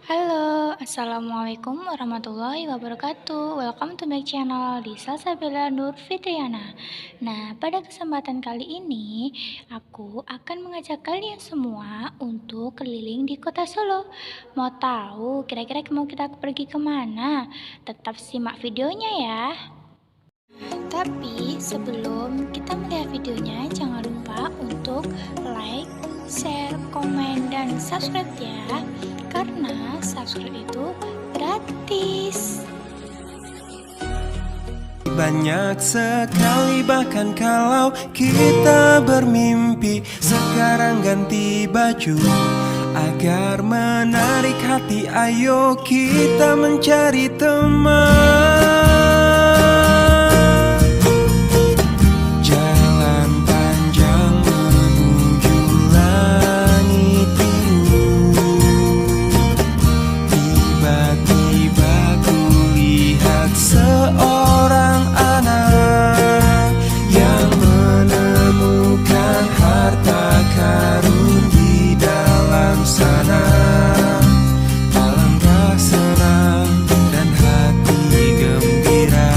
Halo, Assalamualaikum warahmatullahi wabarakatuh. Welcome to my channel di Salsabila Nur Fitriana. Nah, pada kesempatan kali ini, aku akan mengajak kalian semua untuk keliling di kota Solo. Mau tahu kira-kira mau kita pergi kemana? Tetap simak videonya ya. Tapi sebelum kita melihat videonya, jangan lupa untuk like, share, komen, dan subscribe ya. Karena subscribe itu gratis. Banyak sekali bahkan kalau kita bermimpi, sekarang ganti baju agar menarik hati. Ayo kita mencari teman. Jalan panjang menuju langit biru. Tiba-tiba kulihat seorang anak yang menemukan harta karun di dalam sana. Alangkah senang dan hati gembira.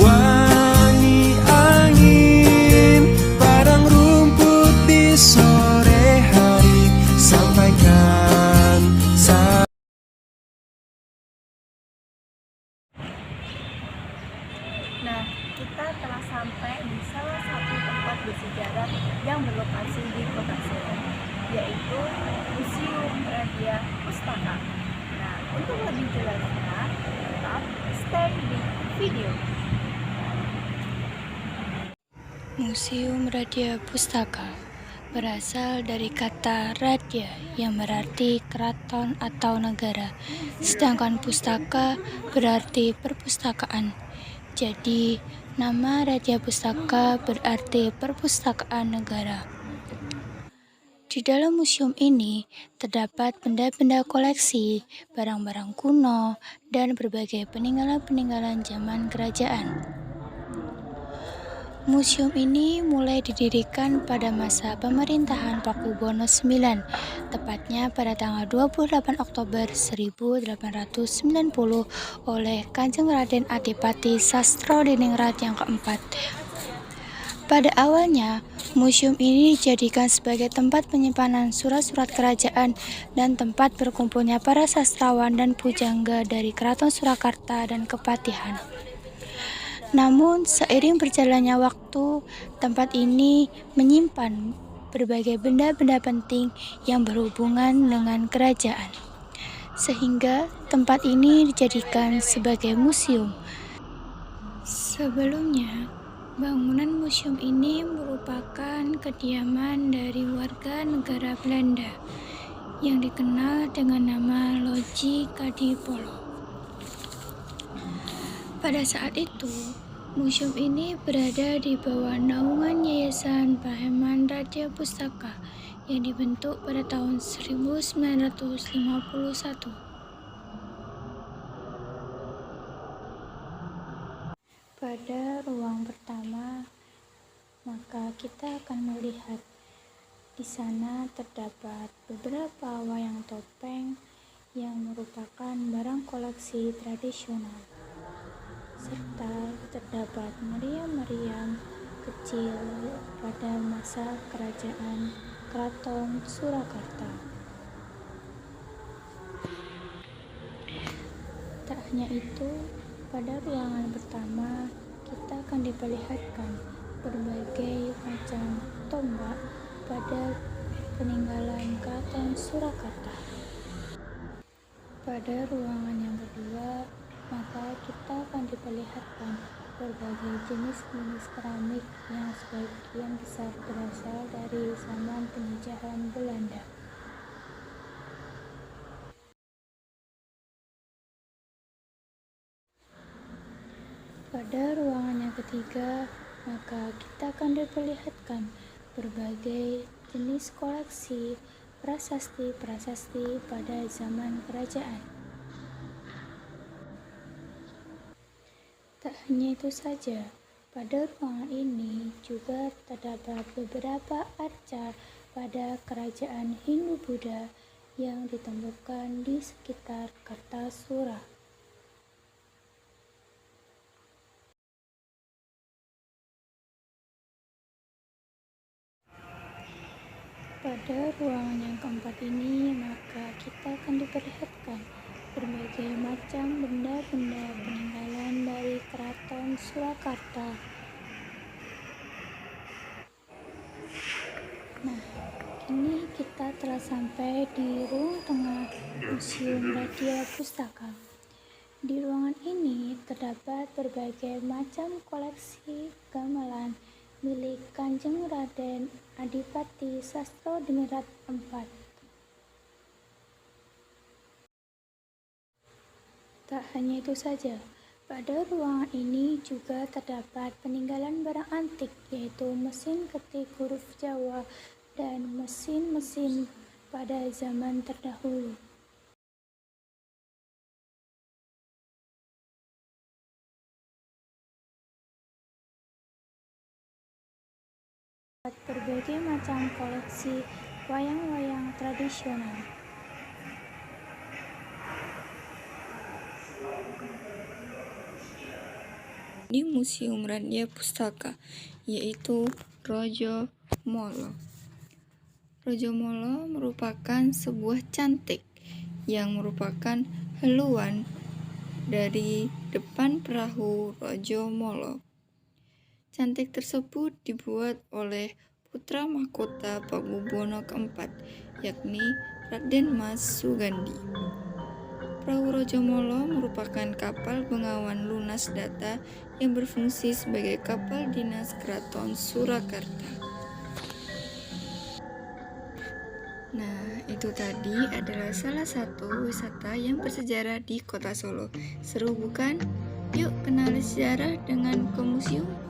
Wangi angin padang rumput di sore hari, sampaikan Nah, kita telah sampai di salah satu tempat bersejarah yang berlokasi di Kota Solo, yaitu Museum Radia Pustaka. Nah, untuk lebih jelasnya, tetap stay di video. Museum Radia Pustaka berasal dari kata radya yang berarti keraton atau negara, sedangkan pustaka berarti perpustakaan. Jadi, nama Radia Pustaka berarti perpustakaan negara. Di dalam museum ini terdapat benda-benda koleksi, barang-barang kuno, dan berbagai peninggalan-peninggalan zaman kerajaan. Museum ini mulai didirikan pada masa pemerintahan Pakubono IX, tepatnya pada tanggal 28 Oktober 1890 oleh Kanjeng Raden Adipati Sastrodiningrat yang keempat. Pada awalnya, museum ini dijadikan sebagai tempat penyimpanan surat-surat kerajaan dan tempat berkumpulnya para sastrawan dan pujangga dari Keraton Surakarta dan Kepatihan. Namun, seiring berjalannya waktu, tempat ini menyimpan berbagai benda-benda penting yang berhubungan dengan kerajaan, sehingga tempat ini dijadikan sebagai museum. Sebelumnya, bangunan museum ini merupakan kediaman dari warga negara Belanda yang dikenal dengan nama Loji Kadipolo. Pada saat itu, museum ini berada di bawah naungan Yayasan Paheman Radia Pustaka yang dibentuk pada tahun 1951. Pada ruang pertama, maka kita akan melihat di sana terdapat beberapa wayang topeng yang merupakan barang koleksi tradisional, serta terdapat meriam-meriam kecil pada masa kerajaan Keraton Surakarta. Tak hanya itu, pada ruangan pertama kita akan diperlihatkan berbagai macam tombak pada peninggalan Keraton Surakarta. Pada ruangan yang kedua, maka kita akan diperlihatkan berbagai jenis-jenis keramik yang sebagian besar berasal dari zaman penjajahan Belanda. Pada ruangan yang ketiga, maka kita akan diperlihatkan berbagai jenis koleksi prasasti-prasasti pada zaman kerajaan. Tak hanya itu saja, pada ruangan ini juga terdapat beberapa arca pada kerajaan Hindu-Buddha yang ditemukan di sekitar Kartasura. Pada ruangan yang keempat ini, maka kita akan diperlihatkan berbagai macam benda-benda peninggalan dari Keraton Surakarta. Nah, kini kita telah sampai di ruang tengah Museum Radia Pustaka. Di ruangan ini terdapat berbagai macam koleksi gamelan milik Kanjeng Raden Adipati Sastrodiningrat IV. Tak hanya itu saja, pada ruangan ini juga terdapat peninggalan barang antik, yaitu mesin ketik huruf Jawa dan mesin-mesin pada zaman terdahulu. Berbagai macam koleksi wayang-wayang tradisional. Di Museum Radia Pustaka, yaitu Rojo Molo. Rojo Molo merupakan sebuah cantik yang merupakan haluan dari depan perahu Rojo Molo. Cantik tersebut dibuat oleh putra mahkota Pakubuwono IV, yakni Raden Mas Sugandi. Perahu Rojo Molo merupakan kapal bengawan lunas data yang berfungsi sebagai kapal dinas Keraton Surakarta. Nah, itu tadi adalah salah satu wisata yang bersejarah di Kota Solo. Seru bukan? Yuk kenali sejarah dengan ke museum.